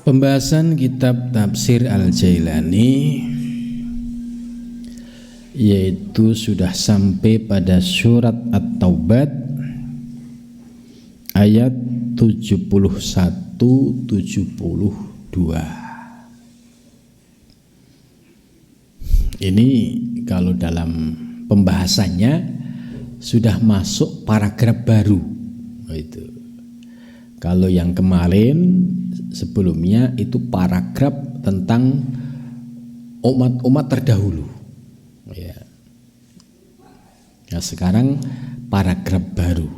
Pembahasan kitab Tafsir Al-Jailani, yaitu sudah sampai pada surat At-Taubat ayat 71-72. Ini kalau dalam pembahasannya sudah masuk paragraf baru. Itu. Kalau yang kemarin sebelumnya itu paragraf tentang umat-umat terdahulu. Ya. Nah, sekarang paragraf baru.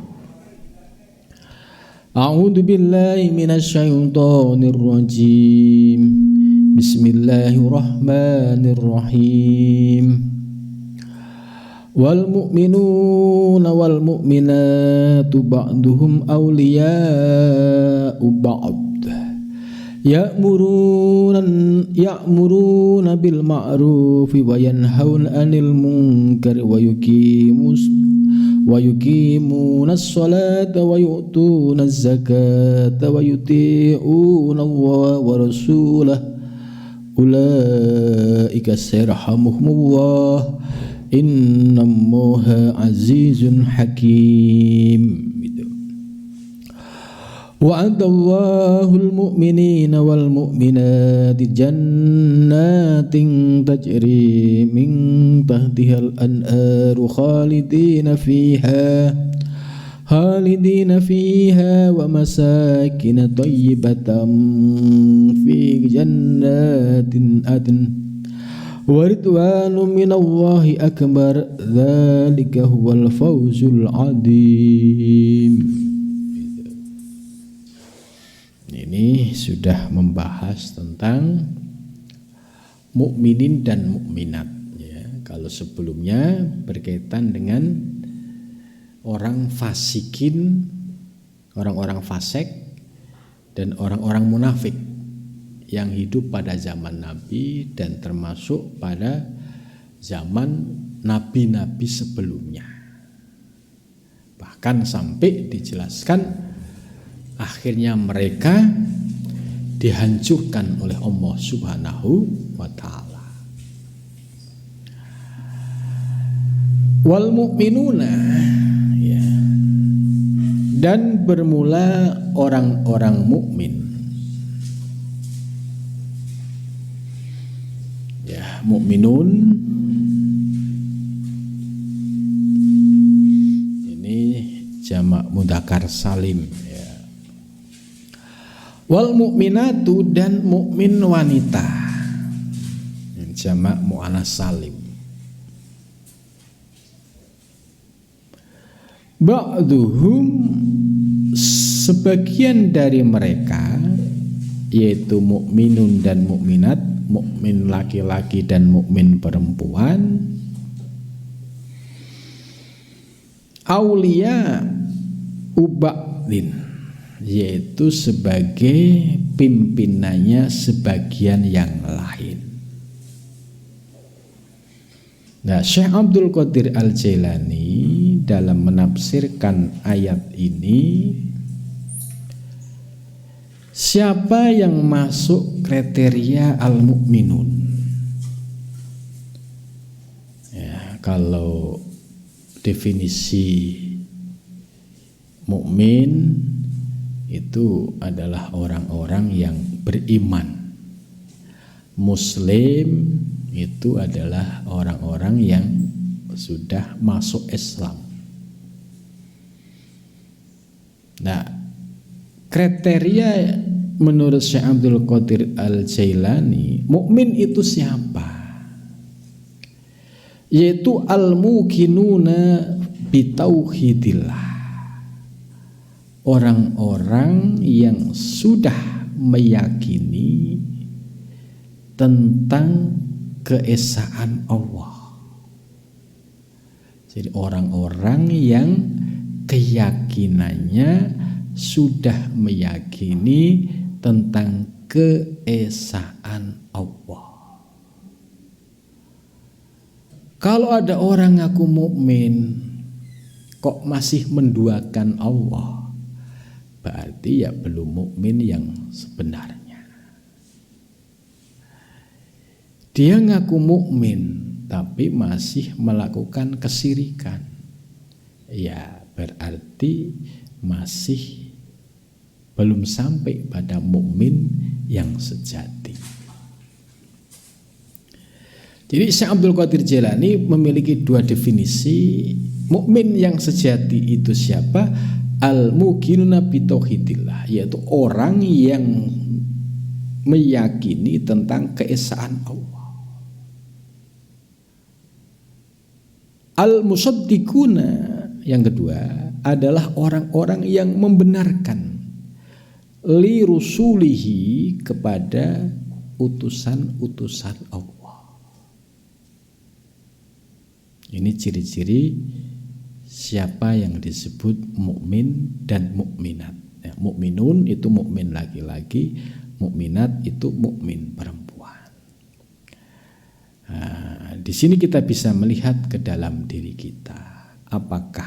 A'udzu billahi minasyaitonir rajim. Bismillahirrahmanirrahim. Wal mu'minuna wal mu'minatu ba'duhum awliya'u ba'd. Ya'muruna bil ma'rufi wa yanhauna 'anil munkari wa yuqimuna as-salata wa yu'tuna az-zakata wa yuti'una Allah wa rasulahu ulaika sayarhamuhumullah innallaha azizun hakim. Wa'adallahu al-mu'minina wal mu'minati jannatin tajri min tahtiha al-anharu khalidina fiha wa masakin tayyibatan fi jannatin adn wa ridwanun minallahi akbar dzalika huwal fawzul adzim. Ini sudah membahas tentang mukminin dan mukminat ya. Kalau sebelumnya berkaitan dengan orang fasikin, orang-orang fasik dan orang-orang munafik yang hidup pada zaman Nabi dan termasuk pada zaman nabi-nabi sebelumnya. Bahkan sampai dijelaskan akhirnya mereka dihancurkan oleh Allah Subhanahu wa ta'ala. Wal mu'minuna ya. Dan bermula orang-orang mukmin. Ya, mukminun ini jamak mudzakkar salim. Wal mukminatu dan mukmin wanita, jamak muannas salim. Ba'duhum sebagian dari mereka, yaitu mukminun dan mukminat, mukmin laki-laki dan mukmin perempuan, aulia uba'din, yaitu sebagai pimpinannya sebagian yang lain. Nah, Syekh Abdul Qadir Al-Jailani dalam menafsirkan ayat ini, siapa yang masuk kriteria al-mu'minun? Ya, kalau definisi mukmin itu adalah orang-orang yang beriman. Muslim itu adalah orang-orang yang sudah masuk Islam. Nah, kriteria menurut Syekh Abdul Qadir Al-Jailani, mukmin itu siapa? Yaitu al-muqinuna bitauhidillah. Orang-orang yang sudah meyakini tentang keesaan Allah. Jadi orang-orang yang keyakinannya sudah meyakini tentang keesaan Allah. Kalau ada orang ngaku mukmin kok masih menduakan Allah, berarti ya belum mukmin yang sebenarnya. Dia ngaku mukmin tapi masih melakukan kesyirikan. Ya, berarti masih belum sampai pada mukmin yang sejati. Jadi Syekh Abdul Qadir Jailani memiliki dua definisi. Mukmin yang sejati itu siapa? Al-muqinuna bi tauhidillah, yaitu orang yang meyakini tentang keesaan Allah. Al-musaddiquna yang kedua adalah orang-orang yang membenarkan li rusulihi kepada utusan-utusan Allah. Ini ciri-ciri siapa yang disebut mukmin dan mukminat. Ya, mukminun itu mukmin laki-laki, mukminat itu mukmin perempuan. Nah, di sini kita bisa melihat ke dalam diri kita. Apakah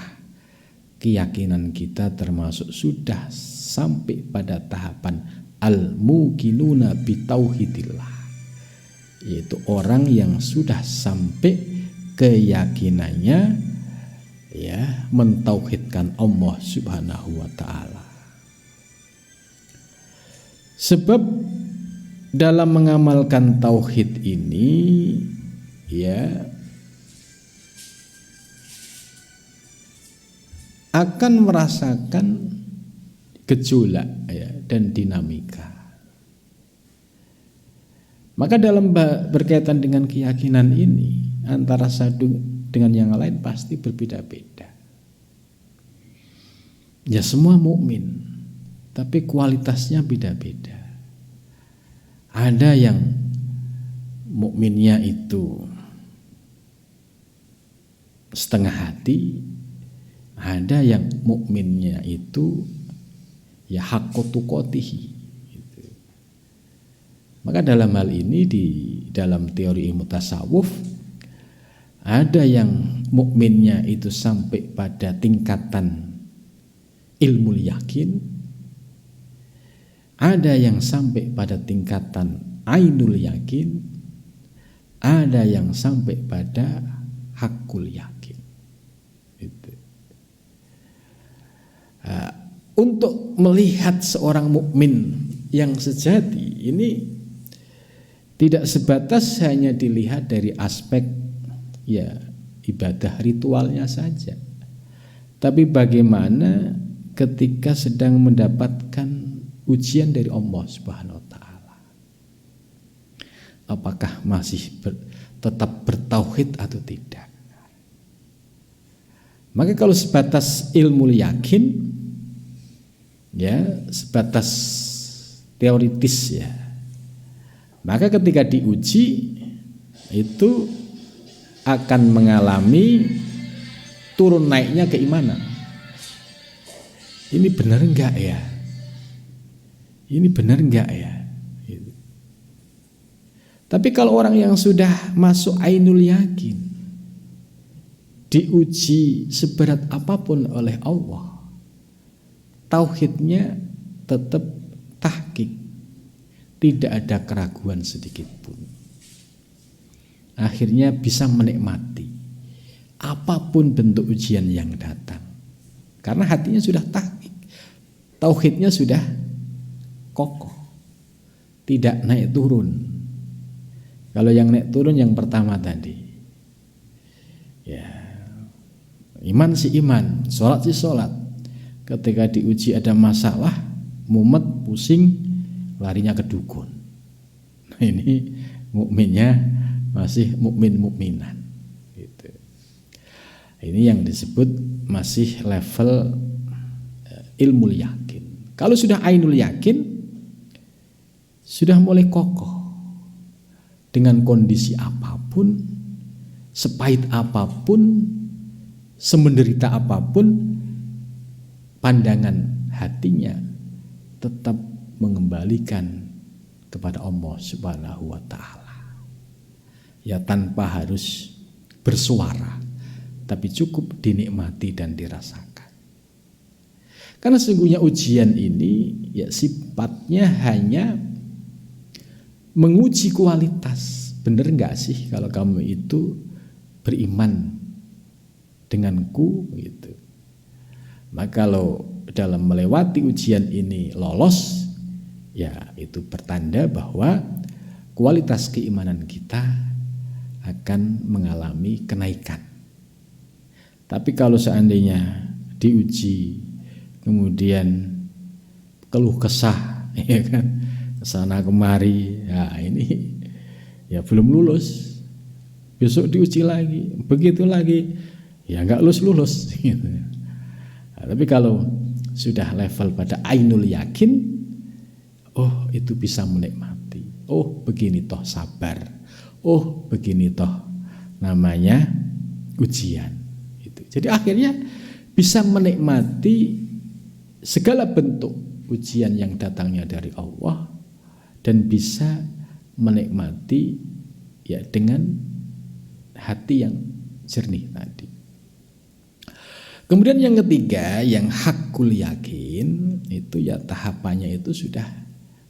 keyakinan kita termasuk sudah sampai pada tahapan al-muqinuna bi tauhidillah, yaitu orang yang sudah sampai keyakinannya ya mentauhidkan Allah Subhanahu wa taala. Sebab dalam mengamalkan tauhid ini ya akan merasakan gejolak ya dan dinamika. Maka dalam berkaitan dengan keyakinan ini antara satu dengan yang lain pasti berbeda-beda. Ya semua mukmin, tapi kualitasnya beda-beda. Ada yang mukminnya itu setengah hati, ada yang mukminnya itu ya haqqatuqatihi. Maka dalam hal ini di dalam teori ilmu tasawuf ada yang mukminnya itu sampai pada tingkatan ilmu yakin, ada yang sampai pada tingkatan ainul yakin, ada yang sampai pada hakul yakin. Itu. Untuk melihat seorang mukmin yang sejati ini tidak sebatas hanya dilihat dari aspek ya ibadah ritualnya saja, tapi bagaimana ketika sedang mendapatkan ujian dari Allah Subhanahu wa taala, apakah masih tetap bertauhid atau tidak. Maka kalau sebatas ilmu yakin ya sebatas teoritis ya, maka ketika diuji itu akan mengalami turun naiknya keimanan. Ini benar enggak ya? Ini benar enggak ya? Gitu. Tapi kalau orang yang sudah masuk ainul yakin, diuji seberat apapun oleh Allah, tauhidnya tetap tahqiq, tidak ada keraguan sedikit pun. Akhirnya bisa menikmati apapun bentuk ujian yang datang, karena hatinya sudah tahqiq, tauhidnya sudah kokoh, tidak naik turun. Kalau yang naik turun yang pertama tadi, ya iman si iman, sholat si sholat. Ketika diuji ada masalah, mumet, pusing, larinya ke dukun. Nah, ini mukminnya masih mukminan. Gitu. Ini yang disebut masih level ilmu yakin. Kalau sudah ainul yakin, sudah mulai kokoh. Dengan kondisi apapun, sepahit apapun, semenderita apapun, pandangan hatinya tetap mengembalikan kepada Allah Subhanahu wa taala. Ya tanpa harus bersuara, tapi cukup dinikmati dan dirasakan. Karena sesungguhnya ujian ini ya sifatnya hanya menguji kualitas bener nggak sih kalau kamu itu beriman denganku gitu. Maka kalau dalam melewati ujian ini lolos, ya itu pertanda bahwa kualitas keimanan kita akan mengalami kenaikan. Tapi kalau seandainya diuji kemudian keluh kesah, ya kan, kesana kemari, ya ini ya belum lulus, besok diuji lagi, begitu lagi, ya nggak lulus gitu. Nah, tapi kalau sudah level pada ainul yakin, oh itu bisa menikmati, oh begini toh sabar, oh begini toh namanya ujian. Itu. Jadi akhirnya bisa menikmati segala bentuk ujian yang datangnya dari Allah dan bisa menikmati ya dengan hati yang jernih tadi. Kemudian yang ketiga, yang hakul yakin, itu ya tahapannya itu sudah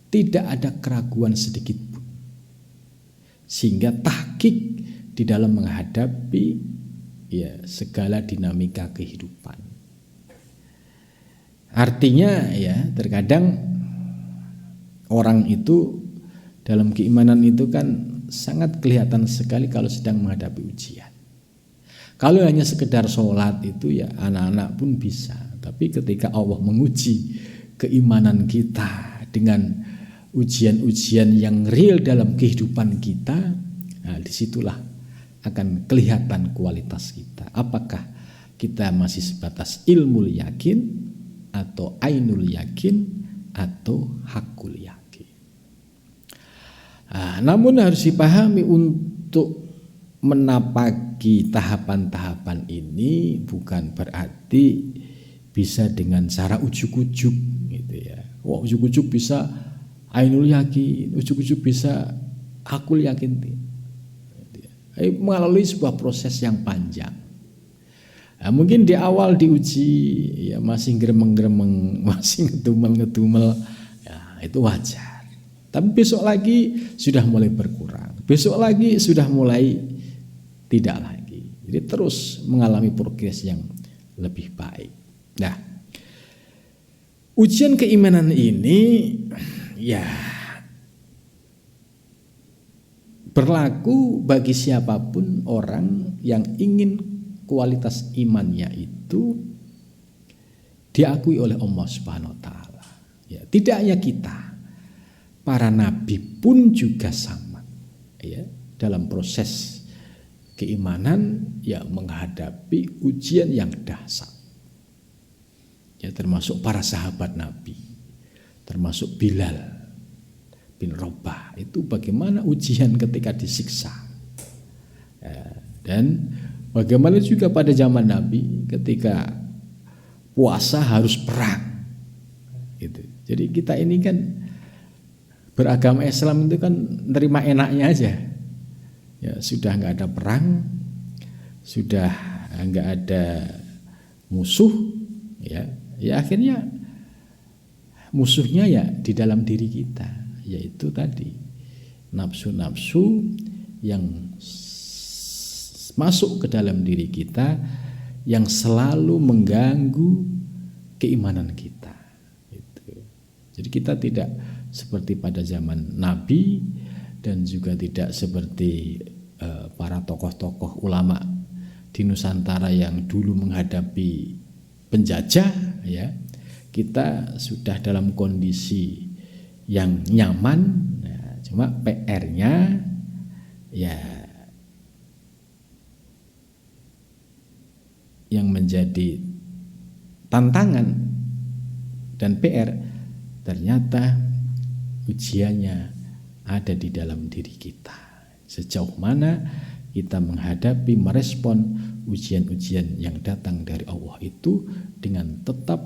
tidak ada keraguan sedikit pun, sehingga tahqiq di dalam menghadapi ya segala dinamika kehidupan. Artinya ya terkadang orang itu dalam keimanan itu kan sangat kelihatan sekali kalau sedang menghadapi ujian. Kalau hanya sekedar sholat itu ya anak-anak pun bisa. Tapi ketika Allah menguji keimanan kita dengan ujian-ujian yang real dalam kehidupan kita, nah disitulah akan kelihatan kualitas kita. Apakah kita masih sebatas ilmu yakin atau ainul yakin atau hakul yakin. Namun harus dipahami untuk menapaki tahapan-tahapan ini bukan berarti bisa dengan cara ujuk-ujuk gitu ya. Wah, ujuk-ujuk bisa ainul yakin, ujuk-ujuk bisa hakul yakin. Melalui sebuah proses yang panjang. Nah, mungkin di awal diuji ya masih gremeng-gremeng, masih ngedumel-ngedumel, ya itu wajar. Tapi besok lagi sudah mulai berkurang, besok lagi sudah mulai tidak lagi. Jadi terus mengalami progres yang lebih baik. Nah, ujian keimanan ini ya berlaku bagi siapapun orang yang ingin kualitas imannya itu diakui oleh Allah Subhanahu wa taala. Ya, tidak hanya kita, para nabi pun juga sama ya dalam proses keimanan ya menghadapi ujian yang dahsyat. Ya termasuk para sahabat Nabi, termasuk Bilal bin Rabah, itu bagaimana ujian ketika disiksa. Ya, dan bagaimana juga pada zaman Nabi ketika puasa harus perang. Gitu. Jadi kita ini kan beragama Islam itu kan nerima enaknya aja. Ya sudah nggak ada perang, sudah nggak ada musuh, ya akhirnya musuhnya ya di dalam diri kita, yaitu tadi nafsu-nafsu yang masuk ke dalam diri kita yang selalu mengganggu keimanan kita. Jadi kita tidak seperti pada zaman Nabi dan juga tidak seperti para tokoh-tokoh ulama di Nusantara yang dulu menghadapi penjajah. Ya, kita sudah dalam kondisi yang nyaman. Ya, cuma PR-nya ya yang menjadi tantangan dan PR ternyata ujiannya ada di dalam diri kita. Sejauh mana kita menghadapi, merespon ujian-ujian yang datang dari Allah itu dengan tetap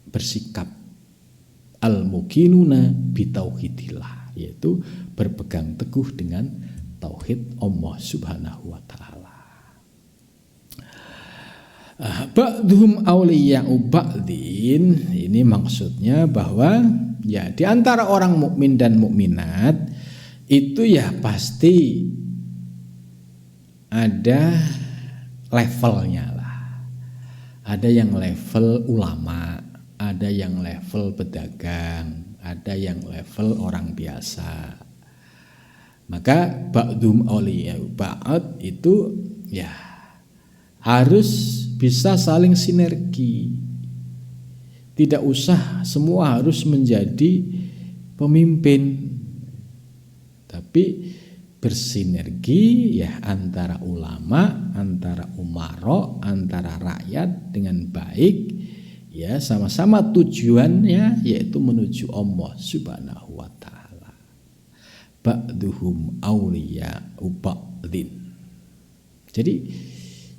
bersikap al-muqinuna bitauhidillah, yaitu berpegang teguh dengan tauhid Allah Subhanahu wa taala. Ba'dhum awliya'u ba'din, ini maksudnya bahwa ya di antara orang mukmin dan mukminat itu ya pasti ada levelnya lah. Ada yang level ulama, ada yang level pedagang, ada yang level orang biasa. Maka ba'dhum awliya'u ba'd itu ya harus bisa saling sinergi. Tidak usah semua harus menjadi pemimpin, tapi bersinergi ya antara ulama, antara umaro, antara rakyat dengan baik ya, sama-sama tujuannya yaitu menuju Allah Subhanahu wa taala. Ba'duhum awliya'u ba'din. Jadi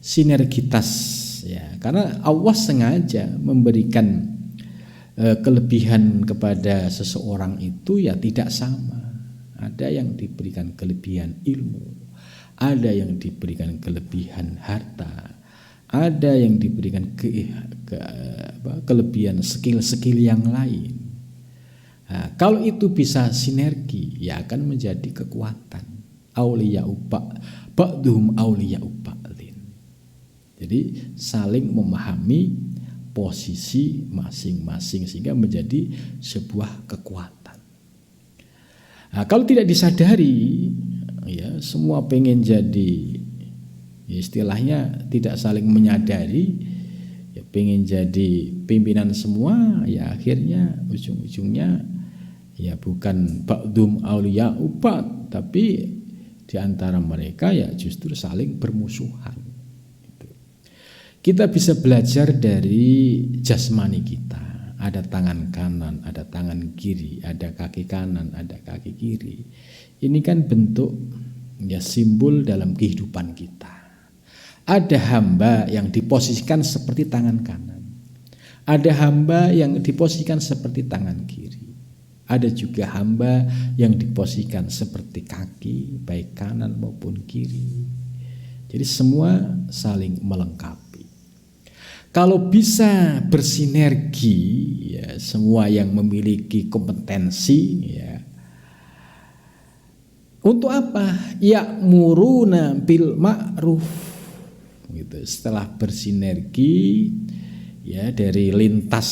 sinergitas ya, karena Allah sengaja memberikan kelebihan kepada seseorang itu ya tidak sama. Ada yang diberikan kelebihan ilmu, ada yang diberikan kelebihan harta, ada yang diberikan kelebihan skill-skill yang lain. Nah, kalau itu bisa sinergi ya akan menjadi kekuatan. Auliya'u ba'dhum auliya'u ba'din. Jadi saling memahami posisi masing-masing sehingga menjadi sebuah kekuatan. Nah, kalau tidak disadari ya semua pengen jadi ya istilahnya tidak saling menyadari ya pengen jadi pimpinan semua ya akhirnya ujung-ujungnya ya bukan ba'dhum auliya'u ba'd, tapi di antara mereka ya justru saling bermusuhan. Kita bisa belajar dari jasmani kita. Ada tangan kanan, ada tangan kiri, ada kaki kanan, ada kaki kiri. Ini kan bentuk ya simbol dalam kehidupan kita. Ada hamba yang diposisikan seperti tangan kanan. Ada hamba yang diposisikan seperti tangan kiri. Ada juga hamba yang diposisikan seperti kaki, baik kanan maupun kiri. Jadi semua saling melengkapi. Kalau bisa bersinergi ya, semua yang memiliki kompetensi ya. Untuk apa? Ya'muruna bil ma'ruf. Gitu. Setelah bersinergi ya dari lintas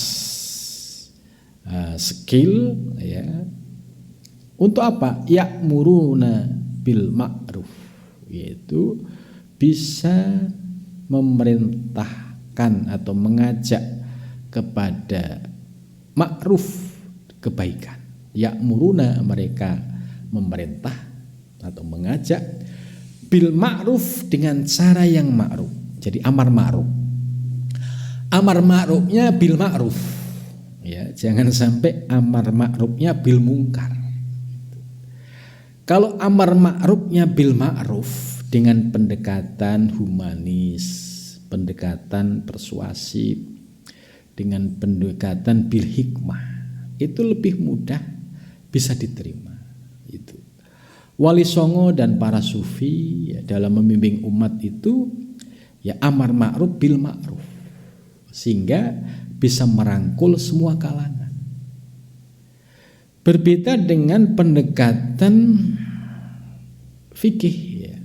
skill ya. Untuk apa? Ya'muruna bil ma'ruf, yaitu bisa memerintah atau mengajak kepada ma'ruf, kebaikan. Ya'muruna, mereka memerintah atau mengajak, bil ma'ruf, dengan cara yang ma'ruf. Jadi amar ma'ruf. Amar ma'rufnya bil ma'ruf. Ya, jangan sampai amar ma'rufnya bil mungkar. Kalau amar ma'rufnya bil ma'ruf dengan pendekatan humanis, pendekatan persuasif, dengan pendekatan bil hikmah, itu lebih mudah bisa diterima. Itu Wali Songo dan para sufi ya, dalam membimbing umat itu ya amar ma'ruf bil ma'ruf, sehingga bisa merangkul semua kalangan. Berbeda dengan pendekatan fikih ya.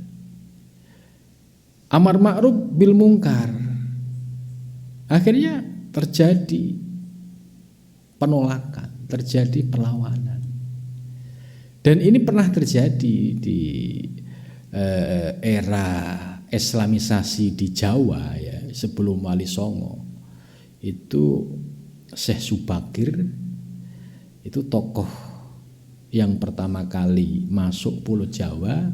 Amar ma'ruf bil mungkar, akhirnya terjadi penolakan, terjadi perlawanan. Dan ini pernah terjadi di era Islamisasi di Jawa ya, sebelum Wali Songo. Itu Syekh Subakir itu tokoh yang pertama kali masuk Pulau Jawa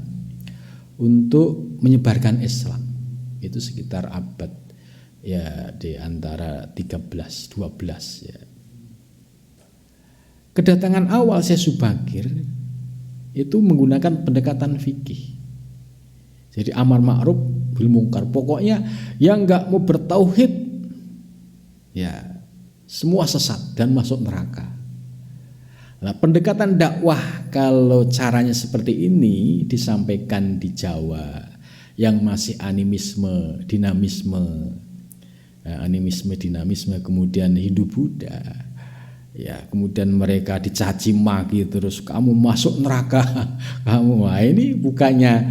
untuk menyebarkan Islam. Itu sekitar abad ya di antara 13-12 ya. Kedatangan awal Syekh Subakir itu menggunakan pendekatan fikih. Jadi amar ma'ruf bil mungkar, pokoknya yang enggak mau bertauhid ya semua sesat dan masuk neraka. Nah, pendekatan dakwah kalau caranya seperti ini disampaikan di Jawa yang masih animisme, dinamisme, kemudian Hindu Buddha, Ya, kemudian mereka dicaci maki terus, kamu masuk neraka. Kamu, wah ini bukannya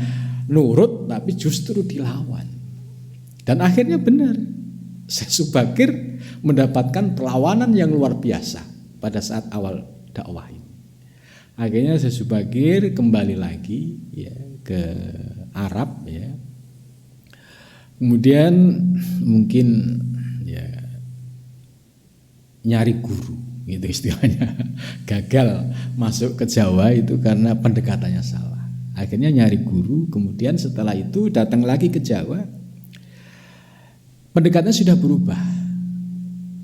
nurut tapi justru dilawan. Dan akhirnya benar, Syekh Subakir mendapatkan perlawanan yang luar biasa pada saat awal dakwah ini. Akhirnya Syekh Subakir kembali lagi ya ke Arab ya. Kemudian mungkin ya nyari guru gitu istilahnya. Gagal masuk ke Jawa itu karena pendekatannya salah. Akhirnya nyari guru, kemudian setelah itu datang lagi ke Jawa. Pendekatannya sudah berubah.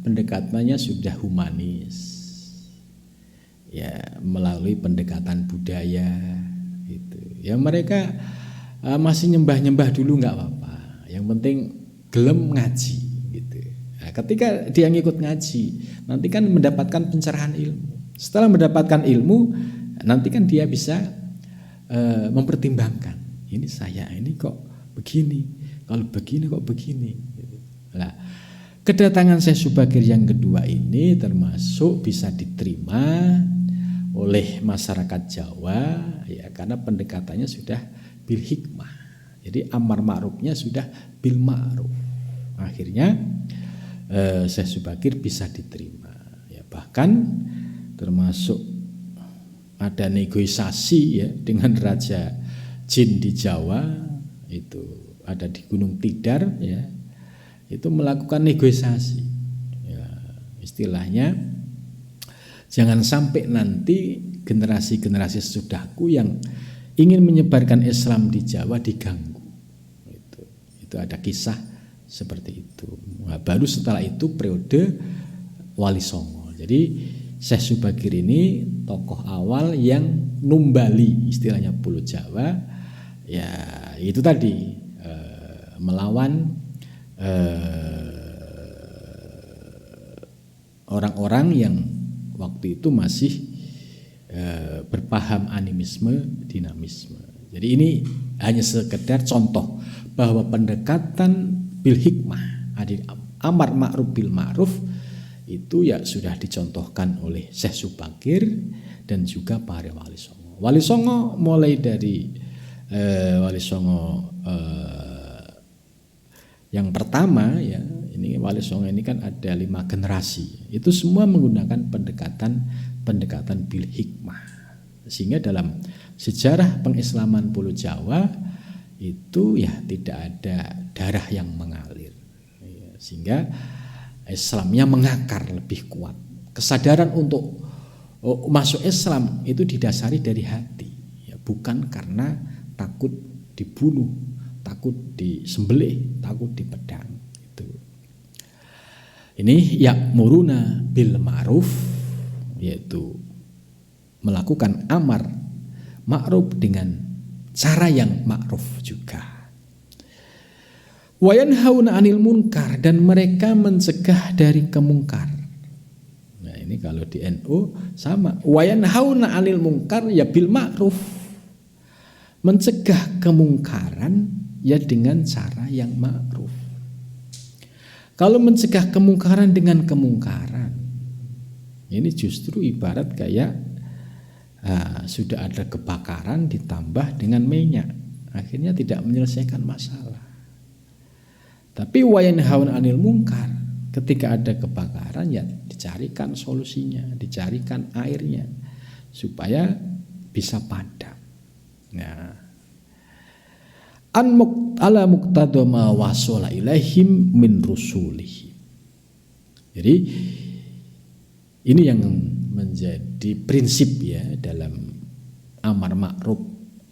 Pendekatannya sudah humanis. Ya, melalui pendekatan budaya gitu. Ya mereka masih nyembah-nyembah dulu nggak apa-apa. Yang penting gelem ngaji gitu. Nah, ketika dia ngikut ngaji, nanti kan mendapatkan pencerahan ilmu. Setelah mendapatkan ilmu, nanti kan dia bisa mempertimbangkan. Ini saya ini kok begini, kalau begini kok begini. Nah, kedatangan Syekh Subakir yang kedua ini termasuk bisa diterima oleh masyarakat Jawa ya karena pendekatannya sudah bil hikmah. Jadi amar ma'rufnya sudah bil ma'ruf. Akhirnya Syekh Subakir bisa diterima. Ya, bahkan termasuk ada negosiasi ya dengan Raja Jin di Jawa, itu ada di Gunung Tidar ya. Itu melakukan negosiasi. Ya, istilahnya jangan sampai nanti generasi-generasi sesudahku yang ingin menyebarkan Islam di Jawa diganggu. Itu ada kisah seperti itu. Nah, baru setelah itu periode Wali Songo. Jadi Syekh Subakir ini tokoh awal yang numbali istilahnya Pulau Jawa. Ya itu tadi melawan orang-orang yang waktu itu masih berpaham animisme, dinamisme. Jadi ini hanya sekedar contoh bahwa pendekatan bil hikmah, amar ma'ruf bil ma'ruf itu ya sudah dicontohkan oleh Syekh Subakir dan juga para Wali Songo. Wali Songo mulai dari Wali Songo yang pertama ya, ini Wali Songo ini kan ada 5 generasi. Itu semua menggunakan pendekatan bil hikmah. Sehingga dalam sejarah pengislaman Pulau Jawa itu ya tidak ada darah yang mengalir. Ya, sehingga Islamnya mengakar lebih kuat. Kesadaran untuk masuk Islam itu didasari dari hati, ya, bukan karena takut dibunuh, takut disembelih, takut dipedang. Itu. Ini ya'muruna bil ma'ruf, yaitu melakukan amar ma'ruf dengan cara yang ma'ruf juga. Wa yanhauna 'anil munkar, dan mereka mencegah dari kemungkar. Nah, ini kalau di NU sama. Wa yanhauna 'anil munkar ya bil ma'ruf. Mencegah kemungkaran ya dengan cara yang ma'ruf. Kalau mencegah kemungkaran dengan kemungkaran, ini justru ibarat kayak sudah ada kebakaran ditambah dengan minyak, akhirnya tidak menyelesaikan masalah. Tapi wa yanhauna 'anil munkar, ketika ada kebakaran ya dicarikan solusinya, dicarikan airnya supaya bisa padam. Nah, ala muqtada ma wasala ilaihim min rusulih. Jadi ini yang menjadi prinsip ya dalam amar ma'ruf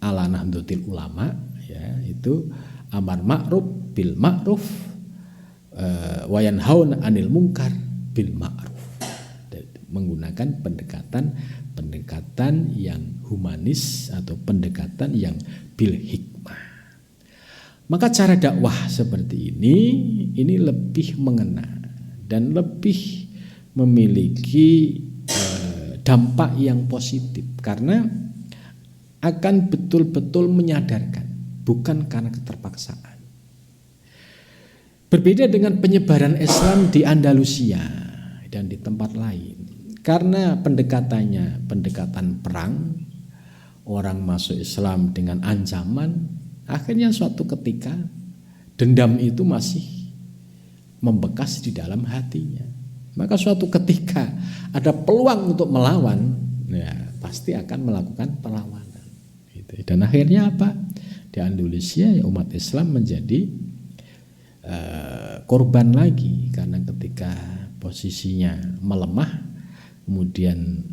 ala nahdlatul ulama ya, itu amar ma'ruf bil ma'ruf wa yanhauna 'anil munkar bil ma'ruf. Menggunakan pendekatan yang humanis atau pendekatan yang bil hikmah. Maka cara dakwah seperti ini lebih mengena dan lebih memiliki dampak yang positif karena akan betul-betul menyadarkan, bukan karena keterpaksaan. Berbeda dengan penyebaran Islam di Andalusia dan di tempat lain. karena pendekatannya pendekatan perang, orang masuk Islam dengan ancaman, akhirnya suatu ketika dendam itu masih membekas di dalam hatinya. Maka suatu ketika ada peluang untuk melawan, ya pasti akan melakukan perlawanan. Gitu. Dan akhirnya apa? Di Indonesia ya umat Islam menjadi korban lagi, karena ketika posisinya melemah, kemudian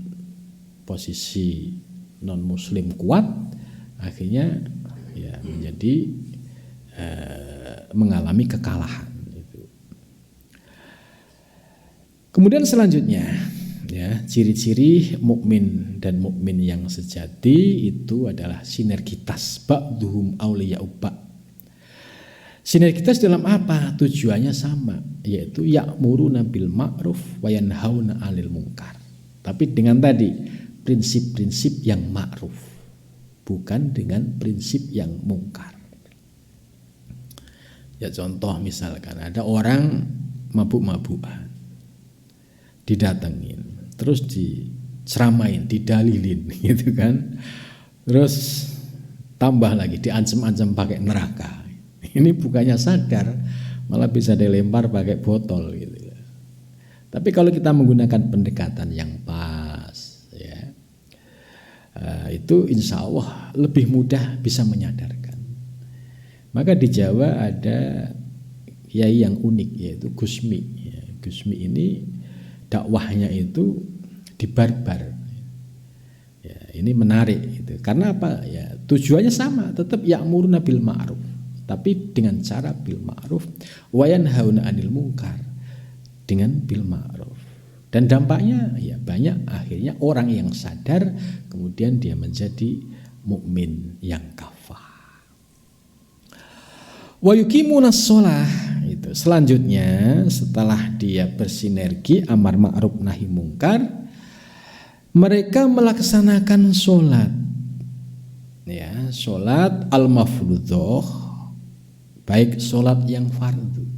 posisi non Muslim kuat, akhirnya ya menjadi mengalami kekalahan. Kemudian selanjutnya, ya, ciri-ciri mukmin dan mukmin yang sejati itu adalah sinergitas, ba'duhum awliya'u ba'. Sinergitas dalam apa? Tujuannya sama, yaitu ya'muruna bil ma'ruf wa yanhauna 'anil munkar. Tapi dengan tadi prinsip-prinsip yang ma'ruf, bukan dengan prinsip yang mungkar. Ya contoh misalkan ada orang mabuk-mabukan, didatengin, terus diceramain, didalilin gitu kan. Terus tambah lagi diancam-ancam pakai neraka. Ini bukannya sadar, malah bisa dilempar pakai botol gitu. Tapi kalau kita menggunakan pendekatan yang pas, ya, itu insya Allah lebih mudah bisa menyadarkan. Maka di Jawa ada kiai yang unik, yaitu Gusmi. Ya, Gusmi ini dakwahnya itu di barbar. Ya, ini menarik itu. Karena apa? Ya, tujuannya sama, tetap ya'muruna bil ma'ruf, tapi dengan cara bil ma'ruf wa yanhauna 'anil munkar, dengan bil ma'ruf. Dan dampaknya ya banyak, akhirnya orang yang sadar kemudian dia menjadi mukmin yang kafah. Wa yuqimunas shalah. Selanjutnya setelah dia bersinergi amar ma'ruf nahi mungkar, mereka melaksanakan sholat, ya, sholat al-mafrudhoh, baik sholat yang fardu.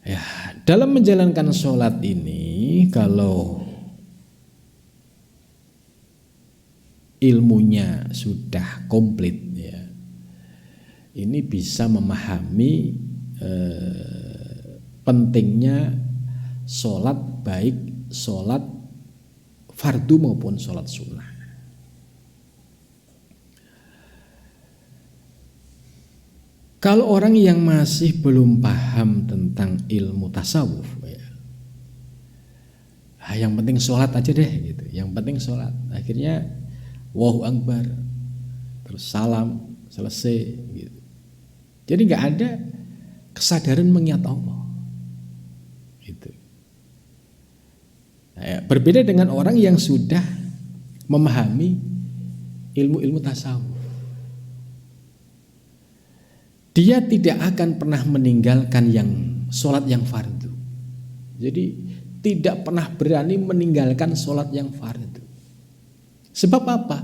Ya, dalam menjalankan sholat ini kalau ilmunya sudah komplit, ya, ini bisa memahami pentingnya sholat, baik sholat fardu maupun sholat sunnah. Kalau orang yang masih belum paham tentang ilmu tasawuf, ya, yang penting sholat aja deh gitu, yang penting sholat, akhirnya Allahu Akbar, terus salam, selesai gitu. Jadi nggak ada kesadaran mengingat Allah. Gitu. Nah, ya, berbeda dengan orang yang sudah memahami ilmu-ilmu tasawuf. Dia tidak akan pernah meninggalkan yang sholat yang fardu. Jadi tidak pernah berani meninggalkan sholat yang fardu. Sebab apa?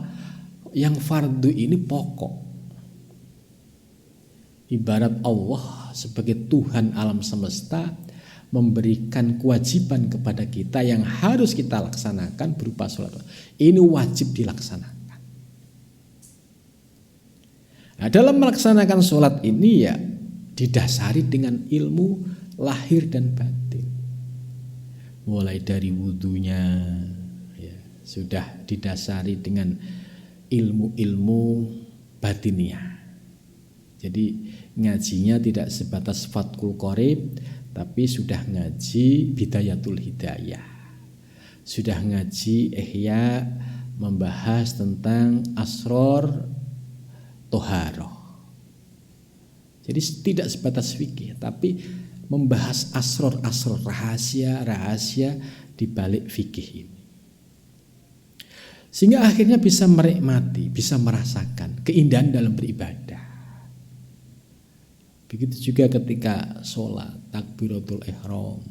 Yang fardu ini pokok. Ibarat Allah sebagai Tuhan alam semesta memberikan kewajiban kepada kita yang harus kita laksanakan berupa sholat. Ini wajib dilaksanakan. Nah, dalam melaksanakan sholat ini ya didasari dengan ilmu lahir dan batin. Mulai dari wudunya, ya, sudah didasari dengan ilmu-ilmu batiniah. Jadi ngajinya tidak sebatas Fathul Qorib, tapi sudah ngaji Bidayatul Hidayah, sudah ngaji Ihya, membahas tentang asror toharoh. Jadi tidak sebatas fikih, tapi membahas asror-asror, rahasia-rahasia di balik fikih ini. Sehingga akhirnya bisa menikmati, bisa merasakan keindahan dalam beribadah. Begitu juga ketika sholat takbiratul ihram,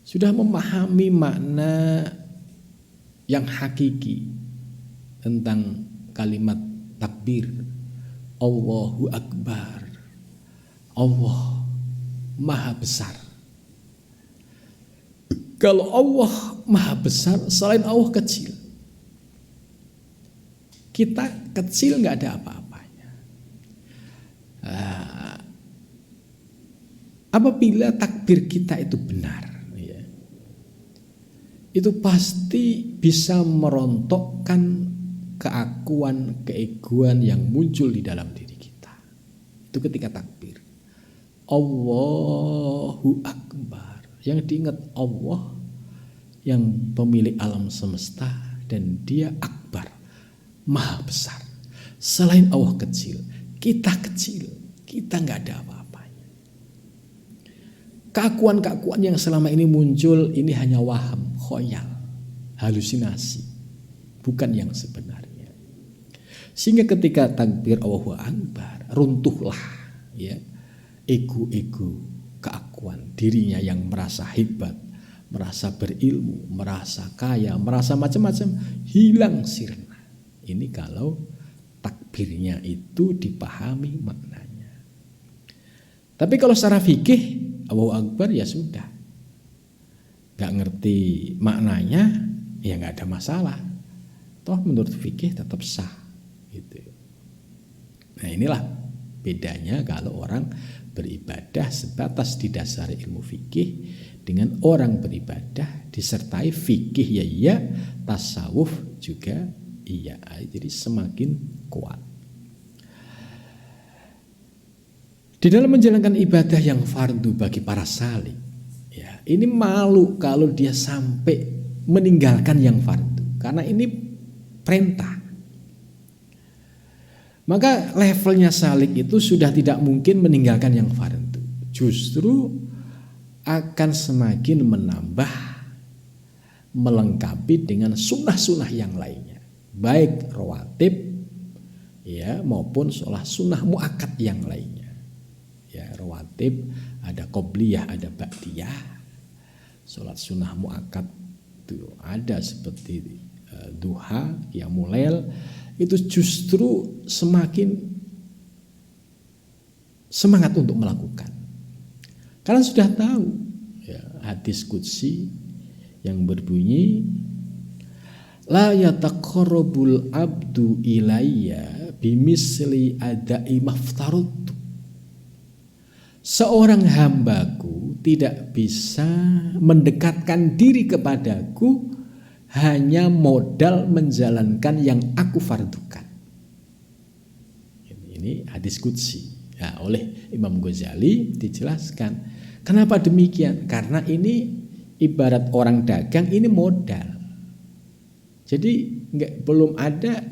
sudah memahami makna yang hakiki tentang kalimat takbir, Allahu Akbar, Allah Maha Besar. Kalau Allah maha besar, selain Allah kecil. Kita kecil nggak ada apa-apanya. Apabila takbir kita itu benar, ya, itu pasti bisa merontokkan keakuan, keegoan yang muncul di dalam diri kita. Itu ketika takbir. Allahu Akbar. Yang diingat Allah yang pemilik alam semesta dan dia akbar, maha besar. Selain Allah kecil, kita nggak ada apa-apanya. Keakuan-keakuan yang selama ini muncul ini hanya waham, khoyal, halusinasi, bukan yang sebenarnya. Sehingga ketika takbir Allahu Akbar, runtuhlah ya ego-ego keakuan dirinya yang merasa hebat, merasa berilmu, merasa kaya, merasa macam-macam, hilang sirna. Ini kalau takbirnya itu dipahami maknanya. Tapi kalau secara fikih Allahu Akbar ya sudah, gak ngerti maknanya ya gak ada masalah. Toh menurut fikih tetap sah gitu. Nah inilah bedanya kalau orang beribadah sebatas didasari ilmu fikih dengan orang beribadah disertai fikih ya iya, tasawuf juga iya. Jadi semakin kuat. Di dalam menjalankan ibadah yang fardu bagi para salik, ya, ini malu kalau dia sampai meninggalkan yang fardu karena ini perintah. Maka levelnya salik itu sudah tidak mungkin meninggalkan yang fardu. Justru akan semakin menambah, melengkapi dengan sunnah-sunnah yang lainnya. Baik rawatib ya maupun sholat sunnah muakkad yang lainnya. Ya rawatib ada qobliyah, ada ba'diyah. Sholat sunnah muakkad itu ada seperti duha, qiyamul lail. Itu justru semakin semangat untuk melakukan. Karena sudah tahu ya, hadis qudsi yang berbunyi la yataqarrabul abdu ilayya bimisli adai maftarud. Seorang hambaku tidak bisa mendekatkan diri kepadaku hanya modal menjalankan yang aku fardukan. Ini hadis qudsi. Ya, oleh Imam Ghazali dijelaskan. Kenapa demikian? Karena ini ibarat orang dagang, ini modal. Jadi belum ada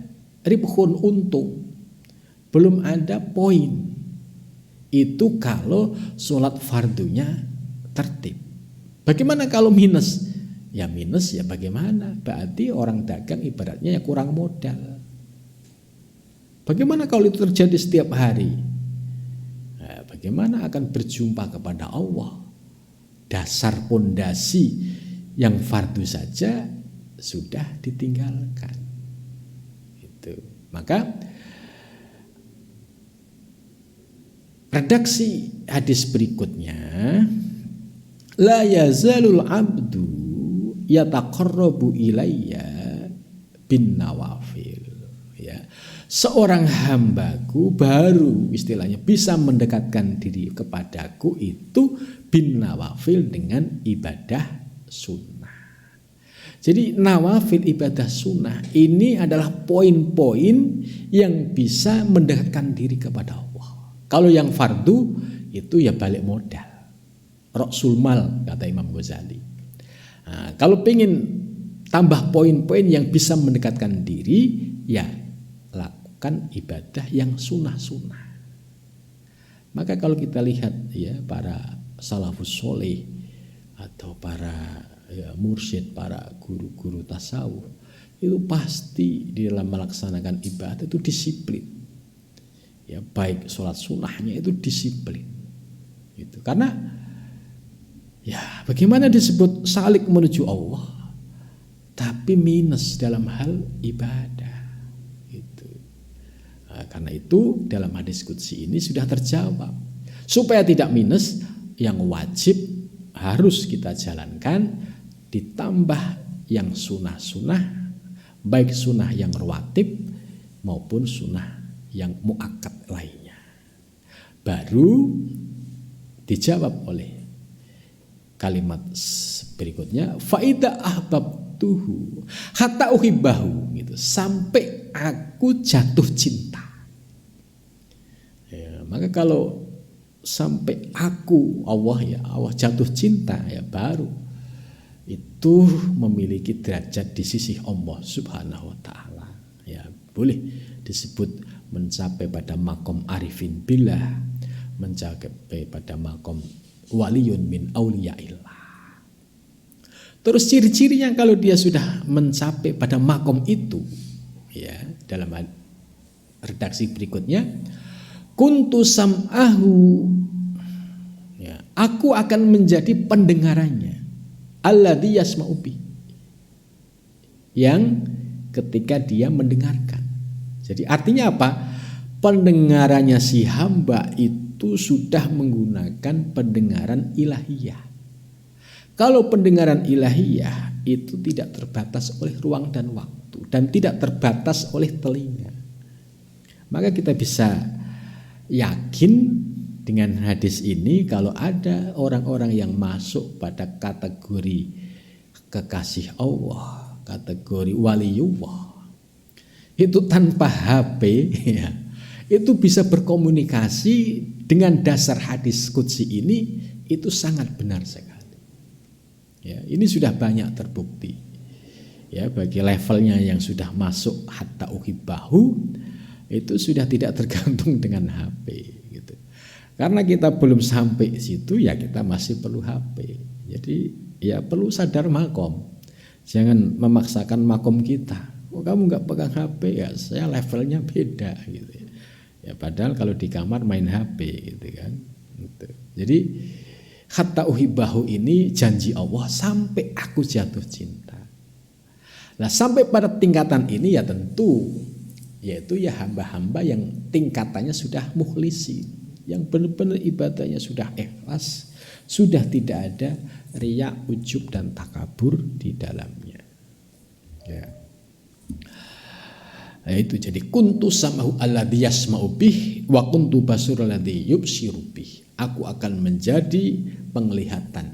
ribhun, untung. Belum ada poin. Itu kalau sholat fardunya tertib. Bagaimana kalau minus? Ya minus ya bagaimana? Berarti orang dagang ibaratnya ya kurang modal. Bagaimana kalau itu terjadi setiap hari? Nah, bagaimana akan berjumpa kepada Allah? Dasar pondasi yang fardu saja sudah ditinggalkan. Itu. Maka redaksi hadis berikutnya, la yazalul abdu yataqarrabu ilayya bin nawafil. Ya. Seorang hambaku baru istilahnya bisa mendekatkan diri kepadaku itu bin nawafil dengan ibadah sunnah. Jadi nawafil ibadah sunnah ini adalah poin-poin yang bisa mendekatkan diri kepada Allah. Kalau yang fardu itu ya balik modal. Ra'sul mal kata Imam Ghazali. Nah, kalau pengen tambah poin-poin yang bisa mendekatkan diri, ya lakukan ibadah yang sunnah-sunnah. Maka kalau kita lihat ya para salafus soleh atau para mursyid, para guru-guru tasawuf, itu pasti di dalam melaksanakan ibadah itu disiplin. Ya baik sholat sunnahnya itu disiplin. Gitu. Karena ya, bagaimana disebut salik menuju Allah, tapi minus dalam hal ibadah. Itu. Nah, karena itu dalam hadis qudsi ini sudah terjawab. Supaya tidak minus, yang wajib harus kita jalankan ditambah yang sunnah-sunnah, baik sunnah yang rawatib maupun sunnah yang muakkad lainnya. Baru dijawab oleh kalimat berikutnya, faida ahbabtuhu hatta uhibbahu, gitu, sampai aku jatuh cinta. Ya, maka kalau sampai aku Allah jatuh cinta, ya baru itu memiliki derajat di sisi Allah Subhanahu wa taala. Ya, boleh disebut mencapai pada makom arifin billah, mencapai pada makom waliyun min auliyaillah. Terus ciri-cirinya kalau dia sudah mencapai pada makom itu, ya, dalam redaksi berikutnya, kuntu sam'ahu, ya, aku akan menjadi pendengarannya, alladzi yasma'u bi, yang ketika dia mendengarkan. Jadi artinya apa? Pendengarannya si hamba itu sudah menggunakan pendengaran ilahiyah. Kalau pendengaran ilahiyah itu tidak terbatas oleh ruang dan waktu dan tidak terbatas oleh telinga, maka kita bisa yakin dengan hadis ini kalau ada orang-orang yang masuk pada kategori kekasih Allah, kategori waliyullah, itu tanpa HP, ya, itu bisa berkomunikasi dengan dasar hadis qudsi ini, itu sangat benar sekali. Ya, ini sudah banyak terbukti. Ya, bagi levelnya yang sudah masuk hatta uhibbahu, itu sudah tidak tergantung dengan HP, gitu. Karena kita belum sampai situ, ya kita masih perlu HP. Jadi ya perlu sadar makom. Jangan memaksakan makom kita. Oh, kamu nggak pegang HP, ya saya levelnya beda, gitu. Ya padahal kalau di kamar main HP, gitu kan. Gitu. Jadi hatta uhibbahu ini janji Allah sampai aku jatuh cinta. Nah, sampai pada tingkatan ini ya tentu yaitu ya hamba-hamba yang tingkatannya sudah mukhlisi, yang benar-benar ibadahnya sudah ikhlas, sudah tidak ada riya, ujub dan takabur di dalamnya. Ya. Nah, itu jadi kuntu samahu alladzi yasma'u bih wa kuntu basirul ladzi yubsiru bih. Aku akan menjadi penglihatan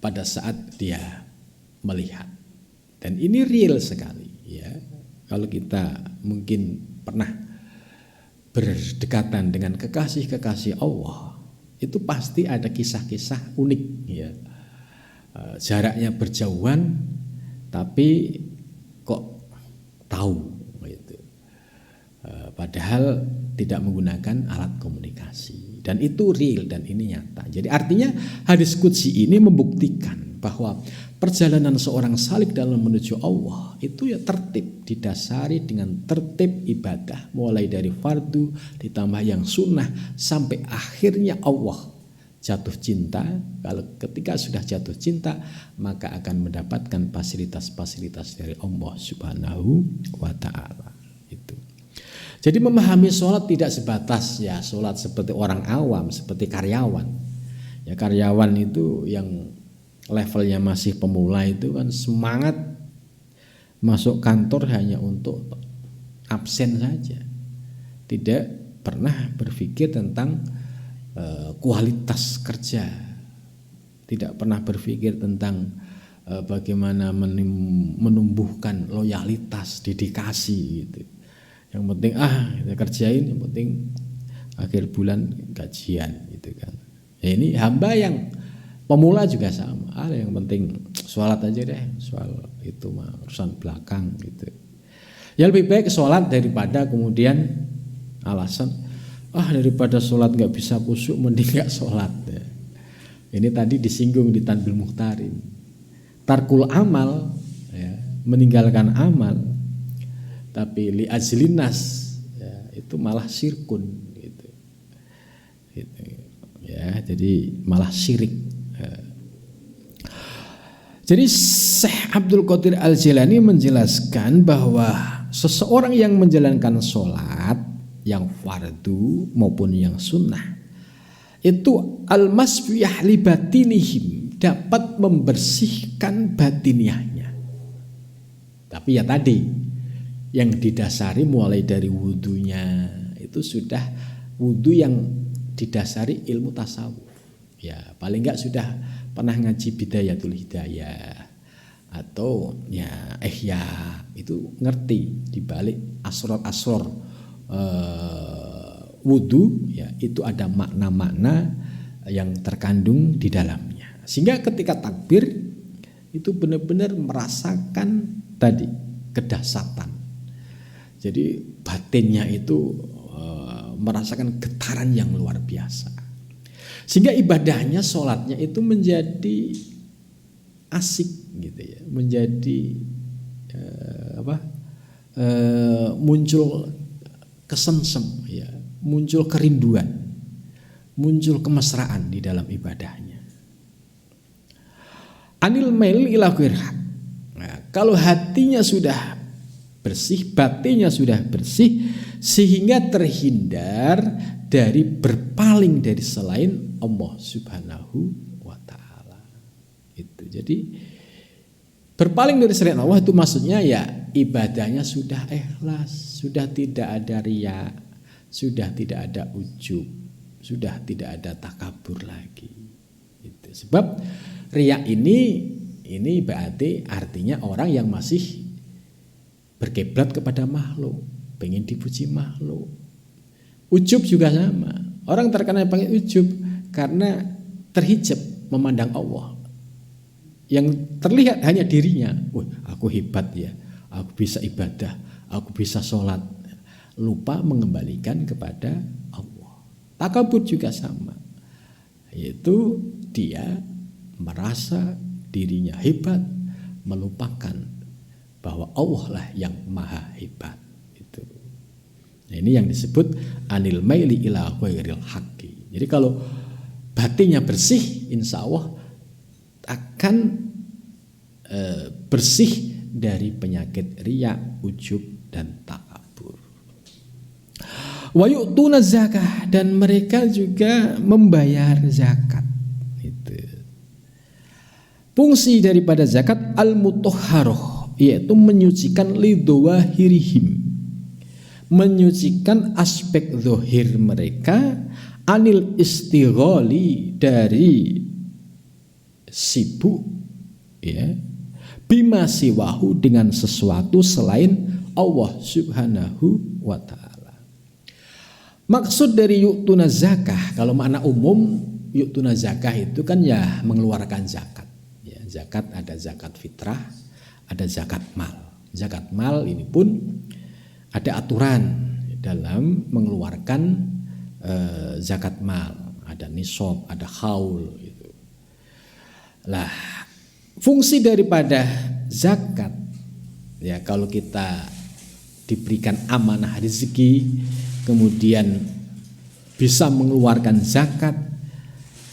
pada saat dia melihat. Dan ini real sekali, ya. Kalau kita mungkin pernah berdekatan dengan kekasih-kekasih Allah, itu pasti ada kisah-kisah unik, ya. Jaraknya berjauhan tapi kok tahu, gitu. Padahal tidak menggunakan alat komunikasi, dan itu real dan ini nyata. Jadi artinya hadis qudsi ini membuktikan bahwa perjalanan seorang salik dalam menuju Allah itu ya tertib, didasari dengan tertib ibadah, mulai dari fardu ditambah yang sunnah sampai akhirnya Allah jatuh cinta. Kalau ketika sudah jatuh cinta, maka akan mendapatkan fasilitas-fasilitas dari Allah Subhanahu wa ta'ala. Itu. Jadi memahami sholat tidak sebatas ya sholat seperti orang awam, seperti karyawan. Ya karyawan itu yang levelnya masih pemula itu kan semangat masuk kantor hanya untuk absen saja. Tidak pernah berpikir tentang kualitas kerja. Tidak pernah berpikir tentang bagaimana menumbuhkan loyalitas, dedikasi, gitu. Yang penting kita kerjain, yang penting akhir bulan gajian, gitu kan. Ya, ini hamba yang pemula juga sama. Yang penting sholat aja deh, soal itu mah urusan belakang, gitu. Ya lebih baik sholat daripada kemudian alasan daripada sholat nggak bisa khusyuk mending nggak sholat. Ya. Ini tadi disinggung di Tanbih Mukhtarin. Tarkul amal, ya, meninggalkan amal. Tapi li ajlinas, ya, itu malah syirkun, gitu. Gitu. Ya, jadi malah syirik. Ya. Jadi Syekh Abdul Qadir Al-Jilani menjelaskan bahwa seseorang yang menjalankan sholat yang fardu maupun yang sunnah itu al-masfiyah li batinihim, dapat membersihkan batiniahnya. Tapi ya tadi, yang didasari mulai dari wudunya itu sudah wudu yang didasari ilmu tasawuf. Ya paling enggak sudah pernah ngaji Bidayatul Hidayah atau ya Ihya, itu ngerti dibalik asror-asror wudu, ya itu ada makna-makna yang terkandung di dalamnya. Sehingga ketika takbir itu benar-benar merasakan tadi kedahsyatan. Jadi batinnya itu merasakan getaran yang luar biasa. Sehingga ibadahnya, sholatnya itu menjadi asik gitu ya, menjadi muncul kesemsem ya, muncul kerinduan, muncul kemesraan di dalam ibadahnya. Anil mail ila ghirha. Nah, kalau hatinya sudah bersih, batinnya sudah bersih, sehingga terhindar dari berpaling dari selain Allah Subhanahu wa ta'ala. Itu. Jadi berpaling dari selain Allah itu maksudnya ya ibadahnya sudah ikhlas, sudah tidak ada riya, sudah tidak ada ujub, sudah tidak ada takabur lagi. Itu. Sebab riya ini berarti artinya orang yang masih berkiblat kepada makhluk, pengen dipuji makhluk. Ujub juga sama. Orang terkena panggil ujub karena terhijab memandang Allah. Yang terlihat hanya dirinya. Wah, aku hebat ya. Aku bisa ibadah, aku bisa sholat. Lupa mengembalikan kepada Allah. Takabur juga sama. Yaitu dia merasa dirinya hebat, melupakan bahwa Allah lah yang maha hebat. Itu. Nah, ini yang disebut anil maili ila ghairil haqqi. Jadi kalau batinnya bersih, insya Allah akan bersih dari penyakit riya, ujub dan takabur. Wa yu'tuna zakah, dan mereka juga membayar zakat. Itu. Fungsi daripada zakat al-mutahharah, yaitu menyucikan lidhawahirihim, menyucikan aspek zahir mereka, anil istighali, dari sibuk ya, bima siwahu, dengan sesuatu selain Allah Subhanahu wa ta'ala. Maksud dari yu'tuna zakah, kalau makna umum yu'tuna zakah itu kan ya mengeluarkan zakat ya. Zakat ada zakat fitrah, ada zakat mal. Zakat mal ini pun ada aturan dalam mengeluarkan zakat mal, ada nisab, ada haul gitu. Lah, fungsi daripada zakat ya, kalau kita diberikan amanah rezeki kemudian bisa mengeluarkan zakat,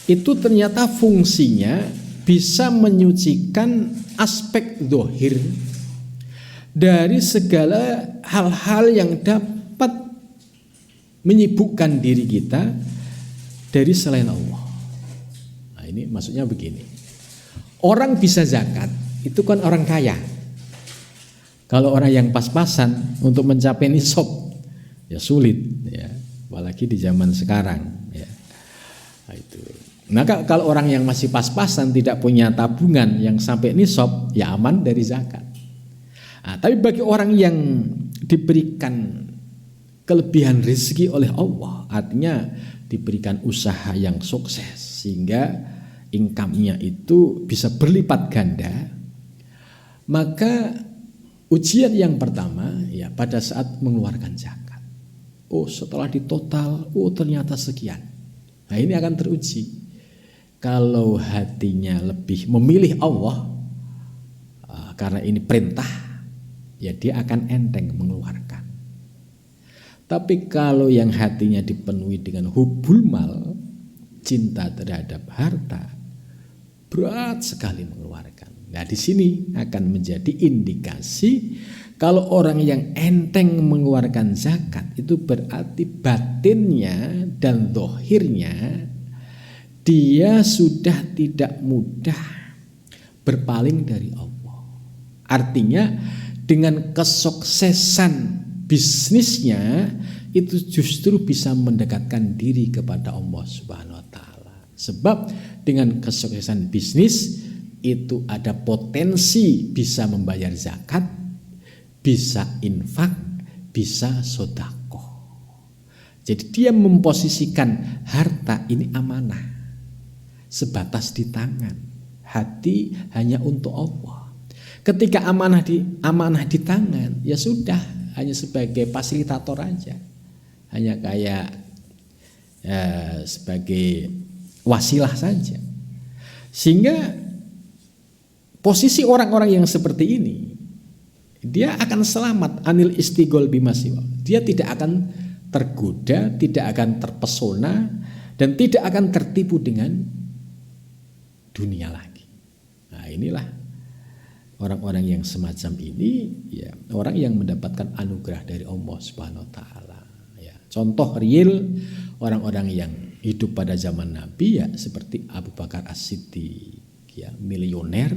itu ternyata fungsinya bisa menyucikan aspek zahir dari segala hal-hal yang dapat menyibukkan diri kita dari selain Allah. Nah, ini maksudnya begini. Orang bisa zakat itu kan orang kaya. Kalau orang yang pas-pasan untuk mencapai nisab ya sulit ya, apalagi di zaman sekarang ya. Nah, itu. Maka kalau orang yang masih pas-pasan tidak punya tabungan yang sampai nisab ya aman dari zakat. Nah, tapi bagi orang yang diberikan kelebihan rezeki oleh Allah, artinya diberikan usaha yang sukses sehingga income-nya itu bisa berlipat ganda, maka ujian yang pertama ya pada saat mengeluarkan zakat. Oh, setelah ditotal, oh ternyata sekian. Nah, ini akan teruji. Kalau hatinya lebih memilih Allah karena ini perintah, ya dia akan enteng mengeluarkan. Tapi kalau yang hatinya dipenuhi dengan hubbul mal, cinta terhadap harta, berat sekali mengeluarkan. Nah, di sini akan menjadi indikasi kalau orang yang enteng mengeluarkan zakat itu berarti batinnya dan zahirnya dia sudah tidak mudah berpaling dari Allah. Artinya dengan kesuksesan bisnisnya itu justru bisa mendekatkan diri kepada Allah Subhanahu wa taala. Sebab dengan kesuksesan bisnis itu ada potensi bisa membayar zakat, bisa infak, bisa sedekah. Jadi dia memposisikan harta ini amanah, sebatas di tangan. Hati hanya untuk Allah. Ketika amanah di tangan, ya sudah, hanya sebagai fasilitator aja, hanya kayak sebagai wasilah saja. Sehingga posisi orang-orang yang seperti ini, dia akan selamat anil istigol bimasiwa. Dia tidak akan tergoda, tidak akan terpesona, dan tidak akan tertipu dengan dunia lagi. Nah, inilah orang-orang yang semacam ini, ya, orang yang mendapatkan anugerah dari Allah Subhanahu wa taala. Ya, contoh real orang-orang yang hidup pada zaman Nabi, ya, seperti Abu Bakar As-Siddiq, ya, miliuner,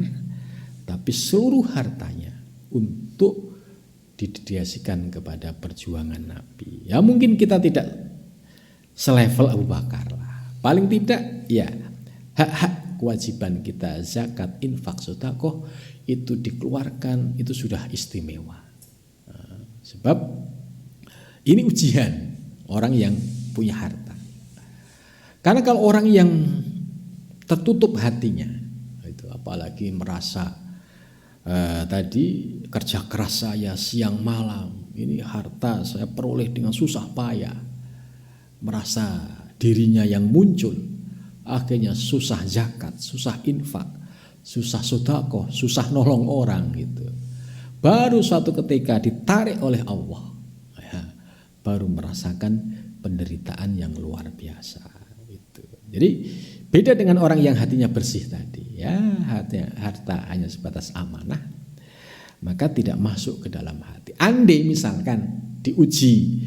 tapi seluruh hartanya untuk didedikasikan kepada perjuangan Nabi. Ya, mungkin kita tidak selevel Abu Bakar lah. Paling tidak, ya, hak-hak kewajiban kita, zakat, infak, sedekah itu dikeluarkan, itu sudah istimewa. Nah, sebab ini ujian orang yang punya harta. Karena kalau orang yang tertutup hatinya, itu apalagi merasa tadi kerja keras saya siang malam, ini harta saya peroleh dengan susah payah, merasa dirinya yang muncul, akhirnya susah zakat, susah infak, susah sedekah, susah nolong orang gitu. Baru suatu ketika ditarik oleh Allah, ya, baru merasakan penderitaan yang luar biasa gitu. Jadi beda dengan orang yang hatinya bersih tadi, ya, harta hanya sebatas amanah, maka tidak masuk ke dalam hati. Andai misalkan diuji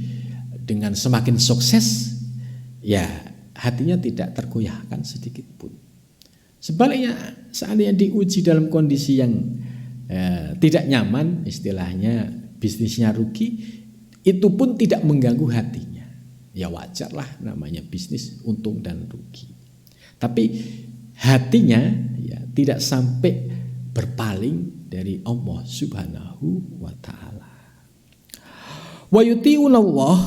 dengan semakin sukses, ya hatinya tidak tergoyahkan sedikit pun. Sebaliknya seandainya diuji dalam kondisi yang tidak nyaman, istilahnya bisnisnya rugi, itu pun tidak mengganggu hatinya. Ya wajarlah, namanya bisnis untung dan rugi. Tapi hatinya, ya, tidak sampai berpaling dari Allah Subhanahu wa taala. Wa yuti'una Allah,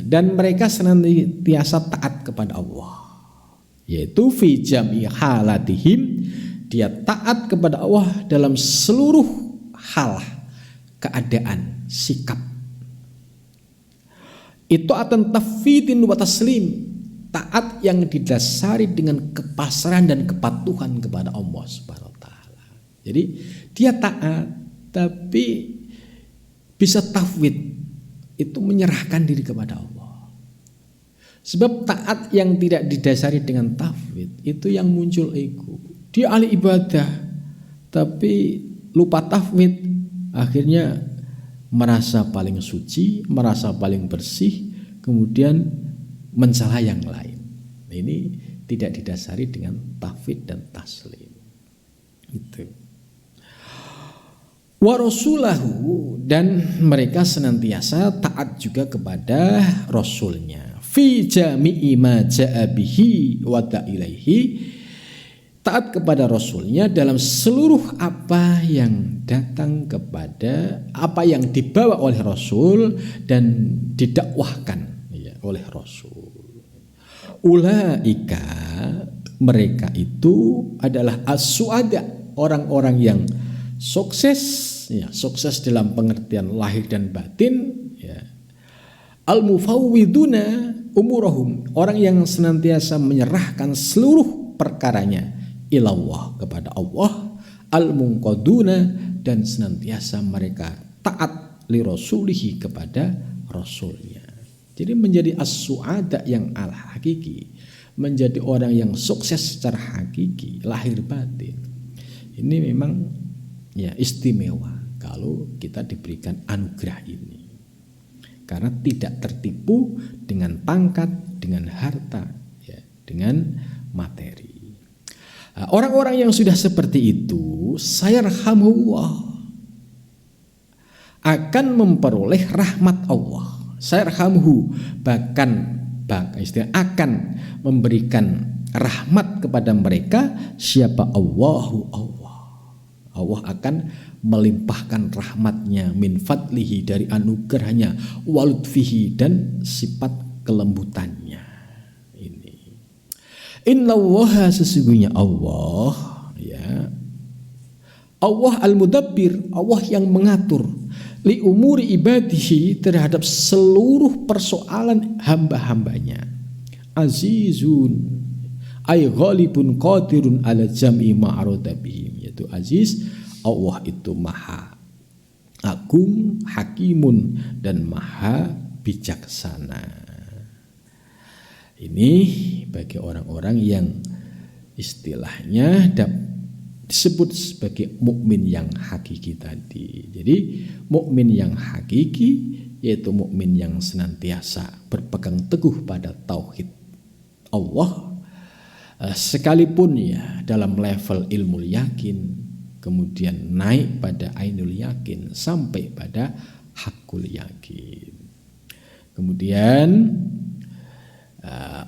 dan mereka senantiasa taat kepada Allah. Yaitu fi jami halatihim, dia taat kepada Allah dalam seluruh hal, keadaan, sikap. Itu akan tafidin wa taslim, taat yang didasari dengan kepasrahan dan kepatuhan kepada Allah Subhanahu wa taala. Jadi dia taat tapi bisa tafwid, itu menyerahkan diri kepada Allah. Sebab taat yang tidak didasari dengan tafwid itu yang muncul ego. Dia ahli ibadah tapi lupa tafwid, akhirnya merasa paling suci, merasa paling bersih, kemudian mencela yang lain. Ini tidak didasari dengan tafwid dan taslim. Itu. Wa rasulahu, dan mereka senantiasa taat juga kepada rasulnya. Fi jami'i ma ja'a bihi wa ilaihi, taat kepada rasulnya dalam seluruh apa yang datang kepada, apa yang dibawa oleh rasul dan didakwahkan, ya, oleh rasul. Ulaika, mereka itu adalah as-suada, orang-orang yang sukses, ya, sukses dalam pengertian lahir dan batin, ya. Al-mufawwiduna umurahum, orang yang senantiasa menyerahkan seluruh perkaranya ilallah, kepada Allah. Al-munqaduna, dan senantiasa mereka taat li rasulihi, kepada rasulnya. Jadi menjadi as-suada yang al-hakiki, menjadi orang yang sukses secara hakiki lahir batin. Ini memang, ya, istimewa kalau kita diberikan anugerah ini. Karena tidak tertipu dengan pangkat, dengan harta, ya, dengan materi. Orang-orang yang sudah seperti itu, sayarhamuhullah, akan memperoleh rahmat Allah. Sayarhamuhu, bahkan istilah akan memberikan rahmat kepada mereka. Siapa? Allahu Allah. Allah akan melimpahkan rahmatnya, min fadlihi, dari anugerahnya, walutfihi, dan sifat kelembutannya. Ini innallaha, sesungguhnya Allah, ya, Allah al-mudabbir, Allah yang mengatur, li umuri ibadihi, terhadap seluruh persoalan hamba-hambanya. Azizun ay ghalibun qadirun ala jam'i ma'arada bihim, yaitu aziz, Allah itu maha agung, hakimun, dan maha bijaksana. Ini bagi orang-orang yang istilahnya disebut sebagai mukmin yang hakiki tadi. Jadi mukmin yang hakiki yaitu mukmin yang senantiasa berpegang teguh pada tauhid Allah, sekalipun ya dalam level ilmu yakin, kemudian naik pada ainul yakin sampai pada hakul yakin. Kemudian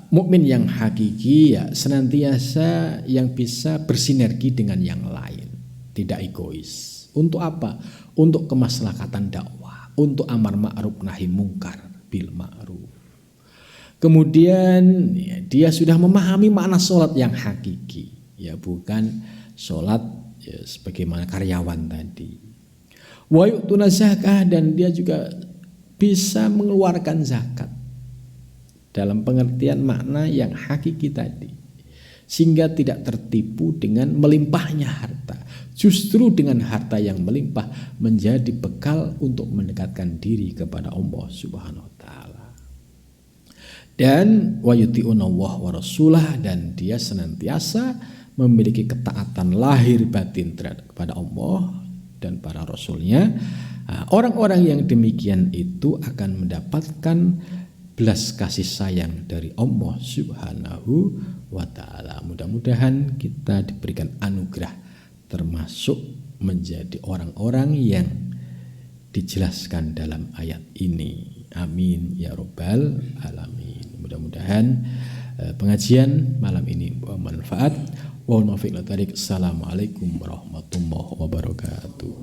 mukmin yang hakiki ya senantiasa yang bisa bersinergi dengan yang lain, tidak egois. Untuk apa? Untuk kemaslahatan dakwah, untuk amar ma'ruf nahi mungkar bil ma'ruf. Kemudian ya, dia sudah memahami makna sholat yang hakiki, ya bukan sholat ya, sebagaimana karyawan tadi. Wa yu'tuna zakah, dan dia juga bisa mengeluarkan zakat dalam pengertian makna yang hakiki tadi, sehingga tidak tertipu dengan melimpahnya harta. Justru dengan harta yang melimpah menjadi bekal untuk mendekatkan diri kepada Allah Subhanahu wa taala. Dan wa yuti'una Allah wa rasulah, dan dia senantiasa memiliki ketaatan lahir batin kepada Allah dan para rasulnya. Orang-orang yang demikian itu akan mendapatkan belas kasih sayang dari Allah Subhanahu wa ta'ala. Mudah-mudahan kita diberikan anugerah termasuk menjadi orang-orang yang dijelaskan dalam ayat ini. Amin ya rabbal alamin. Mudah-mudahan pengajian malam ini bermanfaat. Wa nafi'il tarik. Assalamualaikum warahmatullahi wabarakatuh.